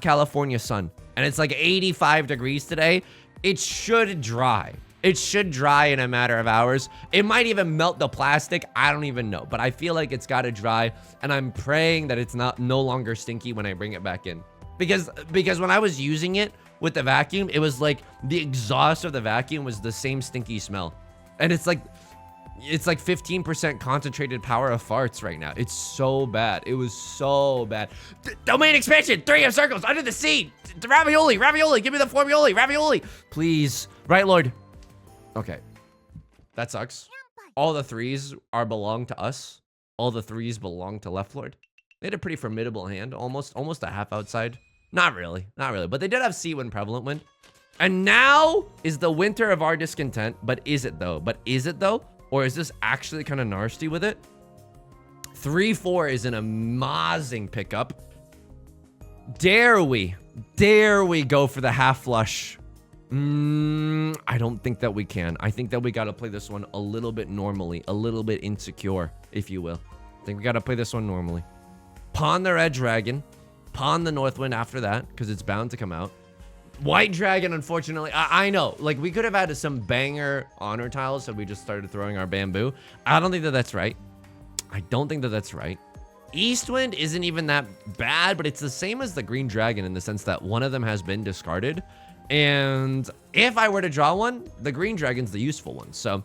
California sun. And it's like 85 degrees today. It should dry. It should dry in a matter of hours. It might even melt the plastic. I don't even know. But I feel like it's got to dry. And I'm praying that it's no longer stinky when I bring it back in. Because when I was using it with the vacuum, it was like the exhaust of the vacuum was the same stinky smell. And it's like 15% concentrated power of farts right now. It's so bad. It was so bad. Domain expansion, 3 of circles, under the sea. Ravioli, ravioli, give me the formioli, ravioli. Please. Right, Lord. Okay. That sucks. All the 3s belong to us. All the 3s belong to left lord. They had a pretty formidable hand. Almost a half outside. Not really. Not really. But they did have Seat Wind, Prevalent Wind. And now is the winter of our discontent. But is it though? Or is this actually kind of nasty with it? 3-4 is an amazing pickup. Dare we go for the half flush? I don't think that we can. I think that we got to play this one a little bit normally, a little bit insecure, if you will. I think we got to play this one normally. Pawn the red dragon. Pawn the north wind after that, because it's bound to come out. White dragon, unfortunately, I know. Like, we could have had some banger honor tiles, so we just started throwing our bamboo. I don't think that that's right. I don't think that that's right. East wind isn't even that bad, but it's the same as the green dragon in the sense that one of them has been discarded. And if I were to draw one, the green dragon's the useful one. So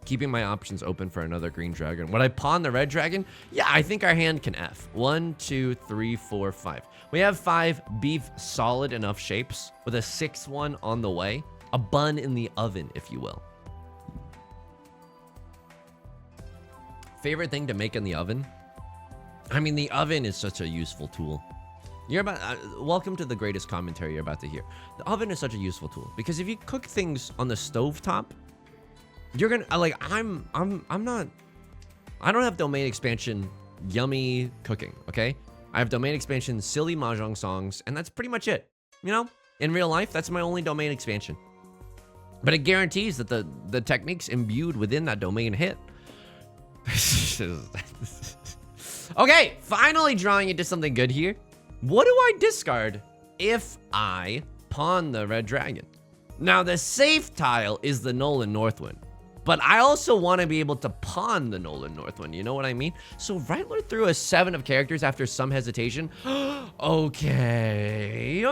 keeping my options open for another green dragon. Would I pawn the red dragon? Yeah, I think our hand can F. 1, 2, 3, 4, 5. We have 5 beef solid enough shapes with a 6th one on the way. A bun in the oven, if you will. Favorite thing to make in the oven? I mean, the oven is such a useful tool. You're about welcome to the greatest commentary you're about to hear. The oven is such a useful tool because if you cook things on the stovetop, you're gonna like I'm not. I don't have domain expansion yummy cooking. Okay, I have domain expansion silly mahjong songs, and that's pretty much it. You know, in real life, that's my only domain expansion. But it guarantees that the techniques imbued within that domain hit. Okay, finally drawing into something good here. What do I discard if I pawn the red dragon? Now, the safe tile is the Nolan Northwind, but I also want to be able to pawn the Nolan Northwind. You know what I mean? So Right Lord threw a 7 of characters after some hesitation. Okay.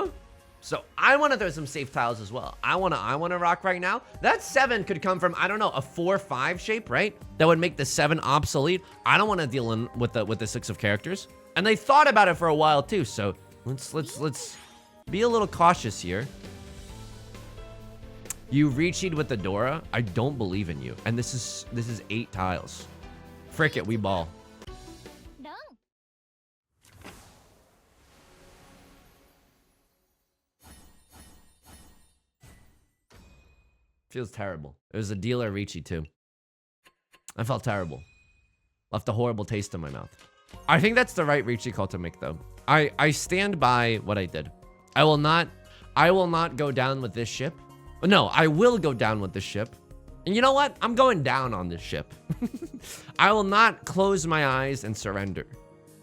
So I want to throw some safe tiles as well. I want to rock right now. That 7 could come from, I don't know, a 4-5 shape, right? That would make the 7 obsolete. I don't want to deal in with the 6 of characters. And they thought about it for a while too. So let's be a little cautious here. You Riichi'd with the Dora. I don't believe in you. And this is 8 tiles. Frick it, we ball. Feels terrible. It was a dealer Riichi too. I felt terrible. Left a horrible taste in my mouth. I think that's the right Riichi call to make though. I stand by what I did. I will not go down with this ship. No, I will go down with this ship. And you know what? I'm going down on this ship. I will not close my eyes and surrender.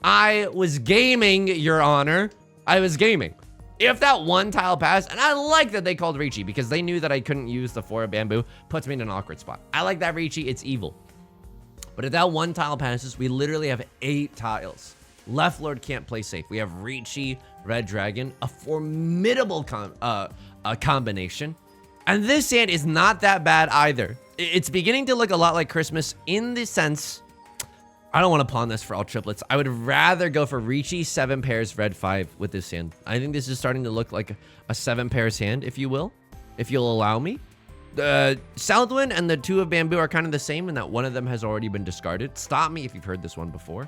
I was gaming, Your Honor. I was gaming. If that 1 tile passed, and I like that they called Riichi because they knew that I couldn't use the 4 of bamboo, puts me in an awkward spot. I like that Riichi, it's evil. But if that 1 tile passes, we literally have 8 tiles. Left Lord can't play safe. We have Riichi, Red Dragon, a formidable combination. And this hand is not that bad either. It's beginning to look a lot like Christmas in the sense, I don't want to pawn this for all triplets. I would rather go for Riichi 7 pairs, red 5 with this hand. I think this is starting to look like a 7 pairs hand, if you will, if you'll allow me. The Southwind and the 2 of bamboo are kind of the same in that one of them has already been discarded. Stop me if you've heard this one before.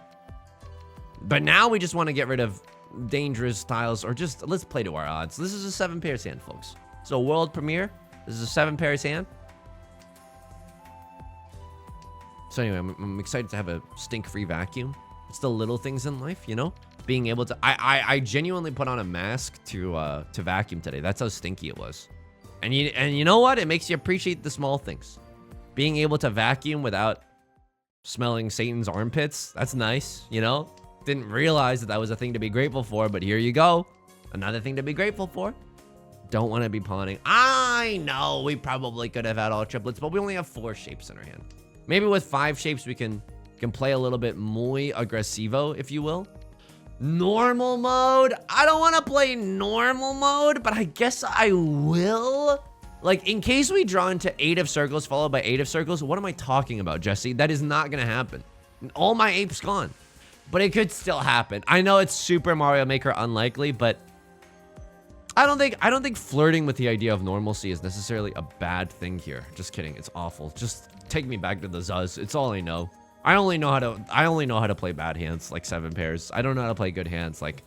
But now we just want to get rid of dangerous tiles or just let's play to our odds. This is a 7 pairs hand, folks. So world premiere. This is a 7 pairs hand. So anyway, I'm excited to have a stink-free vacuum. It's the little things in life, you know? Being able to... I genuinely put on a mask to vacuum today. That's how stinky it was. And you know what? It makes you appreciate the small things. Being able to vacuum without smelling Satan's armpits. That's nice, you know? Didn't realize that was a thing to be grateful for, but here you go. Another thing to be grateful for. Don't want to be pawning. I know we probably could have had all triplets, but we only have 4 shapes in our hand. Maybe with 5 shapes, we can play a little bit muy agresivo, if you will. Normal mode. I don't want to play normal mode, but I guess I will. Like, in case we draw into 8 of circles followed by 8 of circles, what am I talking about, Jesse? That is not going to happen. All my apes gone. But it could still happen. I know it's Super Mario Maker unlikely, but I don't think flirting with the idea of normalcy is necessarily a bad thing here. Just kidding. It's awful. Just take me back to the Zuz. It's all I know. I only know how to play bad hands like 7 pairs. I don't know how to play good hands. Like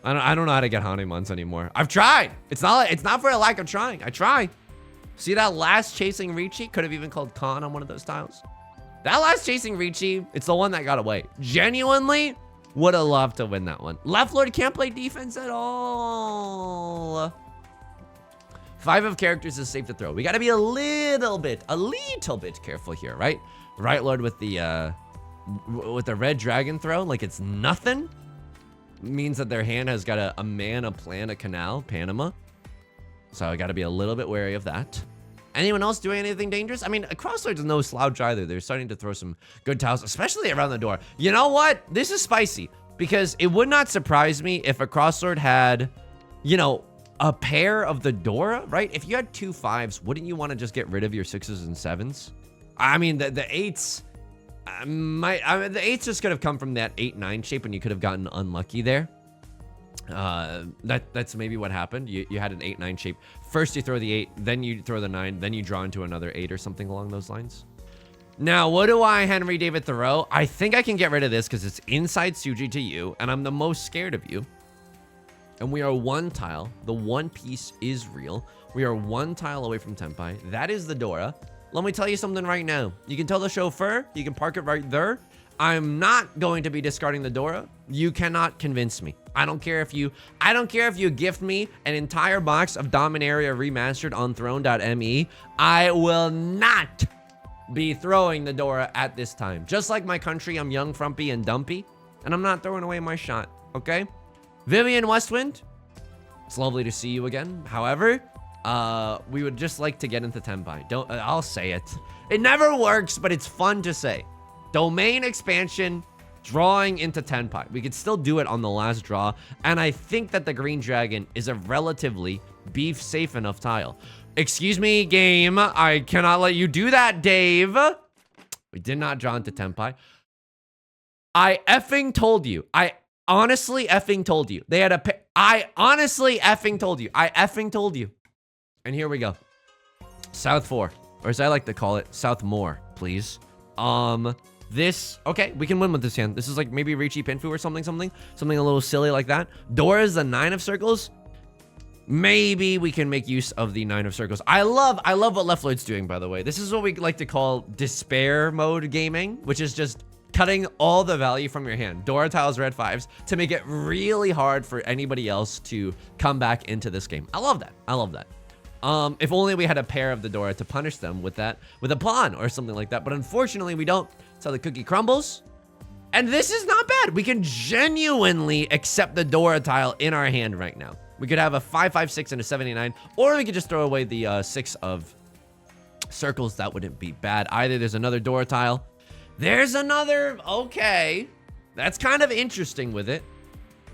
I don't know how to get Hanuman's anymore. I've tried. It's not for a lack of trying. I try. See that last chasing Riichi? Could have even called Khan on one of those tiles. That last chasing Riichi, it's the one that got away. Genuinely would have loved to win that one. Left Lord can't play defense at all. 5 of characters is safe to throw. We got to be a little bit careful here, right? Right Lord with the red dragon throw, like it's nothing. Means that their hand has got a man, a plan, a canal, Panama. So I got to be a little bit wary of that. Anyone else doing anything dangerous? I mean, a Crosslord's no slouch either. They're starting to throw some good tiles, especially around the door. You know what? This is spicy because it would not surprise me if a Crosslord had, you know, a pair of the Dora, right? If you had 2 5s, wouldn't you want to just get rid of your 6s and 7s? I mean, the eights, the eights just could have come from that 8-9 shape, and you could have gotten unlucky there. That's maybe what happened. You had an 8-9 shape. First you throw the 8, then you throw the 9, then you draw into another 8 or something along those lines. Now, what do I, Henry David Thoreau? I think I can get rid of this because it's inside Tsuji to you, and I'm the most scared of you. And we are one tile. The one piece is real. We are one tile away from Tenpai. That is the Dora. Let me tell you something right now. You can tell the chauffeur, you can park it right there. I'm not going to be discarding the Dora. You cannot convince me. I don't care if you gift me an entire box of Dominaria Remastered on Throne.me. I will not be throwing the Dora at this time. Just like my country, I'm young, frumpy, and dumpy, and I'm not throwing away my shot, okay? Vivian Westwind, it's lovely to see you again. However, we would just like to get into Tenpai. I'll say it. It never works, but it's fun to say. Domain expansion, drawing into Tenpai. We could still do it on the last draw, and I think that the Green Dragon is a relatively beef safe enough tile. Excuse me, game. I cannot let you do that, Dave. We did not draw into Tenpai. I effing told you. I honestly effing told you. They had a I honestly effing told you. I effing told you. And here we go. South 4. Or as I like to call it, South More, please. This, okay, we can win with this hand. This is like maybe Riichi Pinfu or something a little silly like that. Dora is the 9 of circles. Maybe we can make use of the 9 of circles. I love what Left Lloyd's doing, by the way. This is what we like to call despair mode gaming, which is just cutting all the value from your hand. Dora tiles, red 5s, to make it really hard for anybody else to come back into this game. I love that. I love that. If only we had a pair of the Dora to punish them with that, with a pawn or something like that. But unfortunately, we don't. That's how the cookie crumbles. And this is not bad. We can genuinely accept the Dora tile in our hand right now. We could have a 5-5-6 and a 79, or we could just throw away the 6 of circles. That wouldn't be bad either. There's another Dora tile. There's another, okay. That's kind of interesting with it.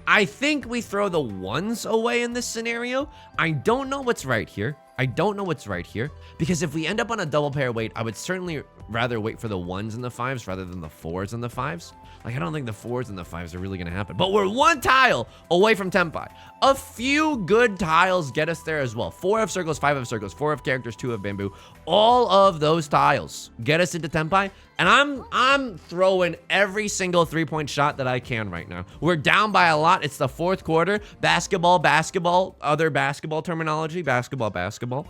I think we throw the 1s away in this scenario. I don't know what's right here. I don't know what's right here, because if we end up on a double pair wait, I would certainly rather wait for the 1s and the 5s rather than the 4s and the 5s. Like, I don't think the 4s and the 5s are really going to happen, but we're one tile away from Tenpai. A few good tiles get us there as well. 4 of circles, 5 of circles, 4 of characters, 2 of bamboo. All of those tiles get us into Tenpai, and I'm throwing every single 3-point shot that I can right now. We're down by a lot. It's the 4th quarter. Basketball, other basketball terminology, basketball.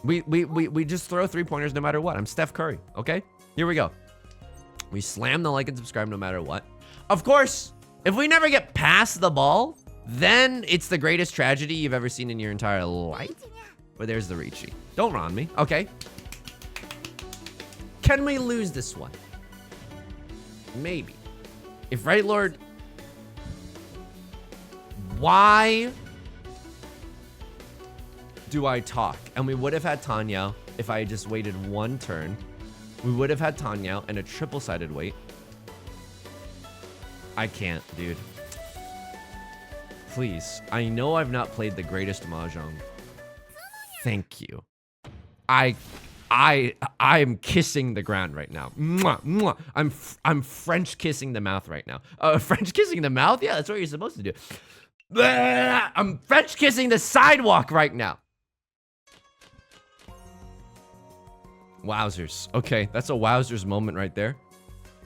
We just throw 3-pointers no matter what. I'm Steph Curry, okay? Here we go. We slam the like and subscribe no matter what. Of course, if we never get past the ball, then it's the greatest tragedy you've ever seen in your entire life. But there's the Riichi. Don't ron me. Okay. Can we lose this one? Maybe. If Right Lord... Why do I talk? And we would have had Tanyao if I had just waited one turn. We would have had Tanyao and a triple-sided wait. I can't, dude. Please. I know I've not played the greatest Mahjong. Thank you. I am kissing the ground right now. Mwah, mwah. I'm French kissing the mouth right now. French kissing the mouth? Yeah, that's what you're supposed to do. Blah, I'm French kissing the sidewalk right now. Wowzers. Okay, that's a wowzers moment right there.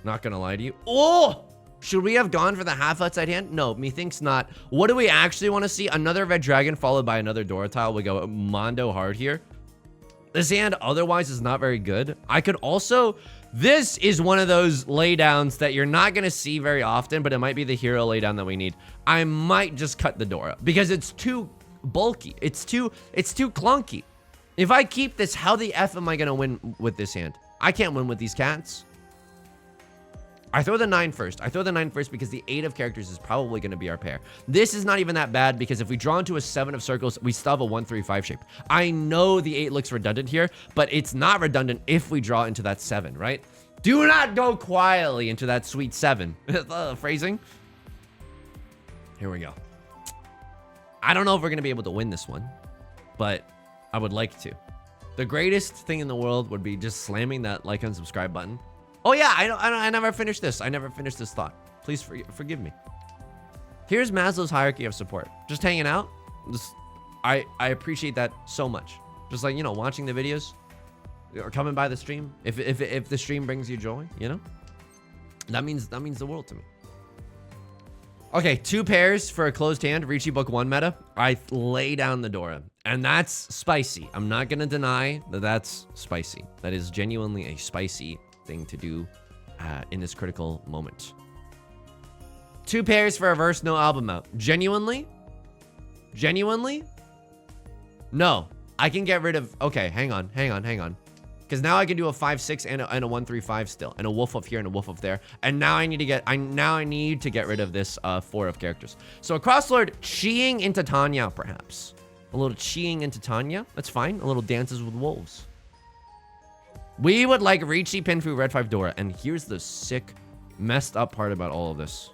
Not gonna lie to you. Oh! Should we have gone for the half outside hand? No, methinks not. What do we actually want to see? Another red dragon followed by another Dora tile. We go Mondo hard here. This hand otherwise is not very good. I could also... This is one of those laydowns that you're not going to see very often, but it might be the hero laydown that we need. I might just cut the Dora because it's too bulky. It's too clunky. If I keep this, how the F am I going to win with this hand? I can't win with these cats. I throw the 9 first. I throw the 9 first because the 8 of characters is probably going to be our pair. This is not even that bad because if we draw into a 7 of circles, we still have a 1-3-5 shape. I know the 8 looks redundant here, but it's not redundant if we draw into that 7, right? Do not go quietly into that sweet 7. Phrasing. Here we go. I don't know if we're going to be able to win this one, but I would like to. The greatest thing in the world would be just slamming that like and subscribe button. Oh yeah, I never finished this. I never finished this thought. Please forgive me. Here's Maslow's hierarchy of support. Just hanging out. I appreciate that so much. Just like, you know, watching the videos or coming by the stream. If the stream brings you joy, you know, that means the world to me. Okay, 2 pairs for a closed hand. Riichi Book 1 meta. I lay down the Dora. And that's spicy. I'm not going to deny that that's spicy. That is genuinely a spicy thing to do in this critical moment. 2 pairs for a verse, no album out. Genuinely? Genuinely? No. I can get rid of... Okay, hang on. Because now I can do a 5-6 and a 1-3-5 still, and a wolf up here and a wolf up there. And now I need to get rid of this 4 of characters. So a crosslord chiing into Tanya, perhaps. A little chiing into Tanya. That's fine. A little dances with wolves. We would like Riichi Pinfu Red 5 Dora. And here's the sick, messed up part about all of this.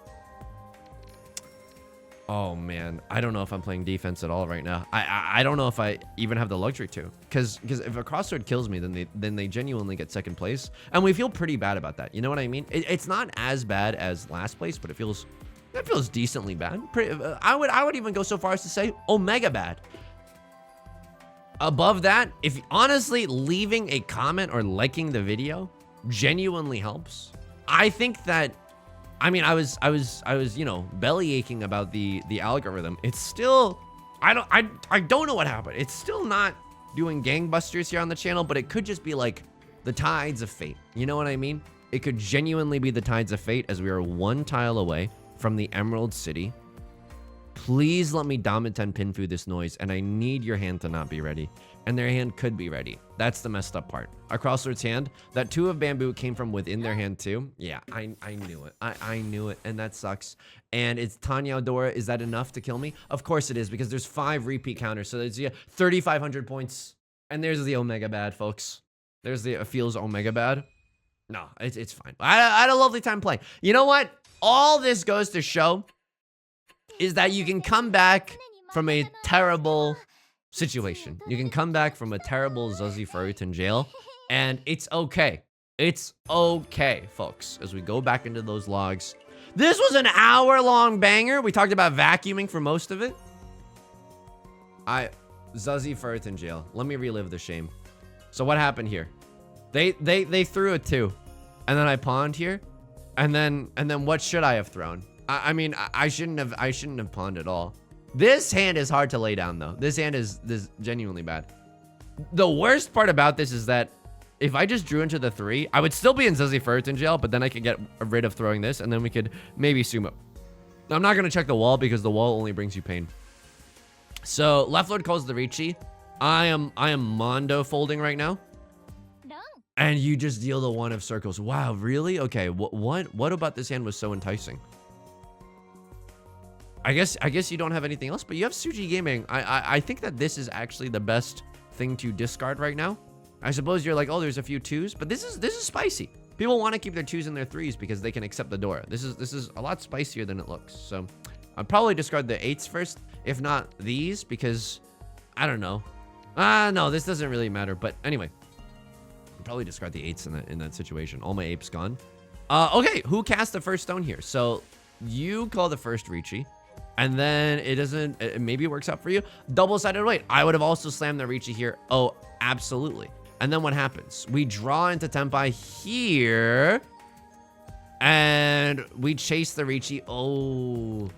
Oh man, I don't know if I'm playing defense at all right now. I don't know if I even have the luxury to, because if a crossword kills me, then they genuinely get second place, and we feel pretty bad about that. You know what I mean? It's not as bad as last place, but it feels decently bad. I would even go so far as to say omega bad. Above that, if honestly leaving a comment or liking the video genuinely helps. I think that. I mean, I was, you know, belly aching about the algorithm. It's still, I don't know what happened. It's still not doing gangbusters here on the channel, but it could just be like the tides of fate. You know what I mean? It could genuinely be the tides of fate, as we are 1 tile away from the Emerald City. Please let me Damiten Pinfu this noise, and I need your hand to not be ready. And their hand could be ready. That's the messed up part. Our crosslord's hand, that 2 of bamboo came from within their hand too. Yeah, I knew it. I knew it, and that sucks. And it's Tanya Dora. Is that enough to kill me? Of course it is, because there's 5 repeat counters. So there's 3,500 points. And there's the Omega Bad, folks. There's the feels Omega Bad. No, it's fine. I had a lovely time playing. You know what? All this goes to show is that you can come back from a terrible situation. You can come back from a terrible Zuzzy Fruit in jail, and it's okay. It's okay, folks. As we go back into those logs. This was an hour-long banger. We talked about vacuuming for most of it. Zuzzy Fruit in jail. Let me relive the shame. So what happened here? They threw a 2, and then I pawned here, and then what should I have thrown? I mean, I shouldn't have pawned at all. This hand is hard to lay down, though. This hand is genuinely bad. The worst part about this is that if I just drew into the 3, I would still be in Zuzzy Fruit in jail, but then I could get rid of throwing this, and then we could maybe sumo. I'm not going to check the wall, because the wall only brings you pain. So, left lord calls the Riichi. I am Mondo folding right now. And you just deal the 1 of circles. Wow, really? Okay, what about this hand was so enticing? I guess you don't have anything else, but you have Suji Gaming. I think that this is actually the best thing to discard right now. I suppose you're like, oh, there's a few 2s, but this is spicy. People want to keep their 2s and their 3s because they can accept the Dora. This is a lot spicier than it looks. So I'd probably discard the 8s first, if not these, because I don't know. No, this doesn't really matter. But anyway, I'd probably discard the 8s in that situation. All my apes gone. Okay, who cast the first stone here? So you call the first Riichi. And then maybe it works out for you. Double-sided weight. I would have also slammed the Riichi here. Oh, absolutely. And then what happens? We draw into Tenpai here. And we chase the Riichi. Oh.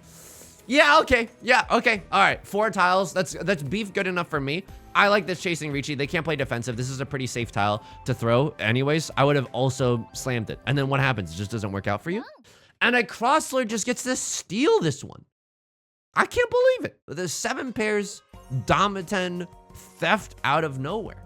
Yeah, okay. Yeah, okay. All right. 4 tiles. That's beef good enough for me. I like this chasing Riichi. They can't play defensive. This is a pretty safe tile to throw. Anyways, I would have also slammed it. And then what happens? It just doesn't work out for you. And a crosslord just gets to steal this one. I can't believe it. The 7 pairs Damiten theft out of nowhere.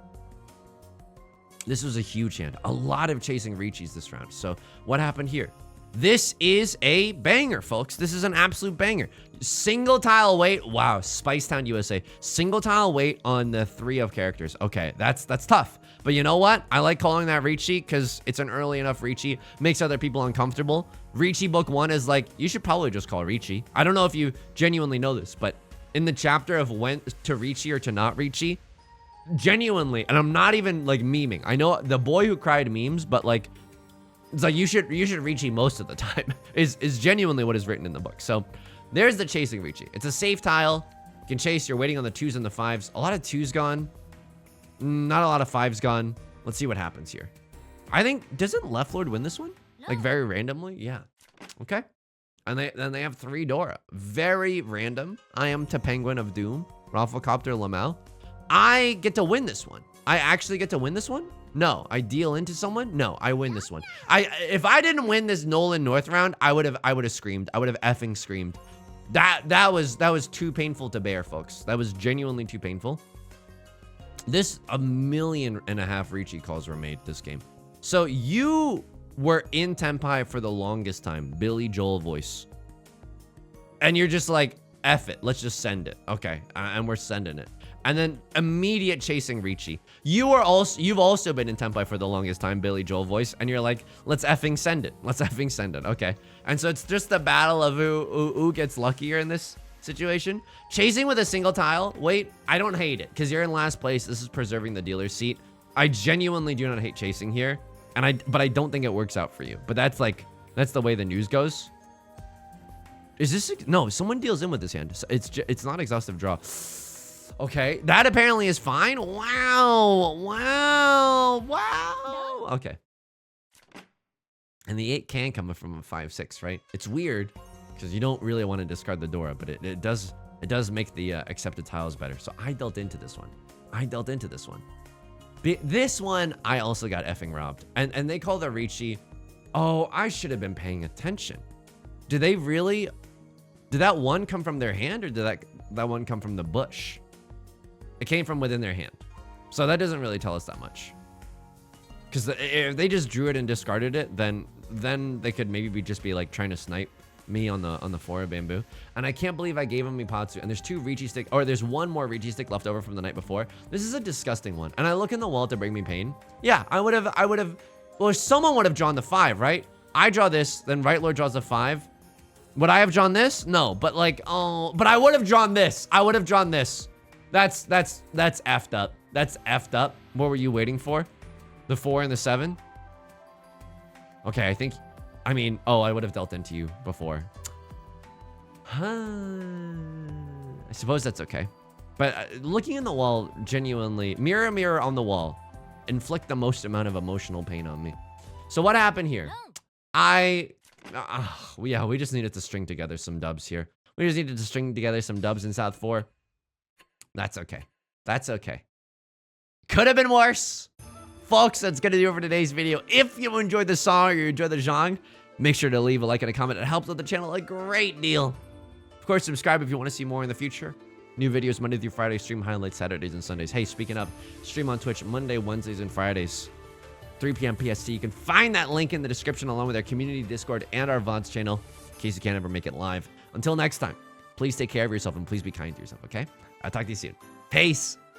This was a huge hand. A lot of chasing Riichis this round. So what happened here? This is a banger, folks. This is an absolute banger. Single tile weight. Wow, Spice Town USA. Single tile weight on the 3 of characters. Okay, that's tough. But you know what? I like calling that Riichi because it's an early enough Riichi. Makes other people uncomfortable. Riichi Book 1 is like, you should probably just call Riichi. I don't know if you genuinely know this, but in the chapter of when to Riichi or to not Riichi, genuinely, and I'm not even like memeing. I know the boy who cried memes, but like, it's like you should Riichi most of the time is genuinely what is written in the book. So there's the chasing Riichi. It's a safe tile. You can chase. You're waiting on the 2s and the 5s. A lot of 2s gone. Not a lot of 5s gone. Let's see what happens here. I think, doesn't Left Lord win this one? No. Like very randomly? Yeah. Okay. And then they have 3 Dora. Very random. I am to Penguin of Doom. Rafflecopter Lamau. I get to win this one. I actually get to win this one? No. I deal into someone? No. I win this one. If I didn't win this Nolan North round, I would have screamed. I would have effing screamed. That was too painful to bear, folks. That was genuinely too painful. This 1.5 million Riichi calls were made this game. So you were in Tenpai for the longest time, Billy Joel voice. And you're just like, F it, let's just send it. Okay, and we're sending it. And then immediate chasing Riichi. You've also been in Tenpai for the longest time, Billy Joel voice, and you're like, let's effing send it. Let's effing send it. Okay. And so it's just the battle of who gets luckier in this situation. Chasing with a single tile. Wait, I don't hate it because you're in last place. This is preserving the dealer's seat. I genuinely do not hate chasing here, but I don't think it works out for you. But that's the way the news goes. Is this no? Someone deals in with this hand. It's not exhaustive draw. Okay, that apparently is fine. Wow. Okay. And the 8 can come from a 5-6, right? It's weird because you don't really want to discard the Dora, but it does make the accepted tiles better. So I dealt into this one. This one, I also got effing robbed. And they call the Riichi. Oh, I should have been paying attention. Did they really? Did that one come from their hand, or did that one come from the bush? It came from within their hand. So that doesn't really tell us that much. Because if they just drew it and discarded it, then they could maybe just be like trying to snipe me on the floor of bamboo. And I can't believe I gave him Mipatsu. And there's 2 Riichi stick, or there's 1 more Riichi stick left over from the night before. This is a disgusting one. And I look in the wall to bring me pain. Yeah, I would have, well, someone would have drawn the 5, right? I draw this, then Right Lord draws the 5. Would I have drawn this? No, but like, oh, but I would have drawn this. That's effed up. That's effed up. What were you waiting for? The 4 and the 7? Okay, I would have dealt into you before. I suppose that's okay. But looking in the wall, genuinely, mirror, mirror on the wall, inflict the most amount of emotional pain on me. So what happened here? We just needed to string together some dubs here. We just needed to string together some dubs in South 4. That's okay. Could have been worse. Folks, that's going to do it for today's video. If you enjoyed the song or you enjoyed the genre, make sure to leave a like and a comment. It helps out the channel a great deal. Of course, subscribe if you want to see more in the future. New videos Monday through Friday, stream highlights Saturdays and Sundays. Hey, speaking of, stream on Twitch Monday, Wednesdays, and Fridays, 3 p.m. PST. You can find that link in the description along with our community Discord and our VODs channel in case you can't ever make it live. Until next time, please take care of yourself and please be kind to yourself, okay? I'll talk to you soon. Peace.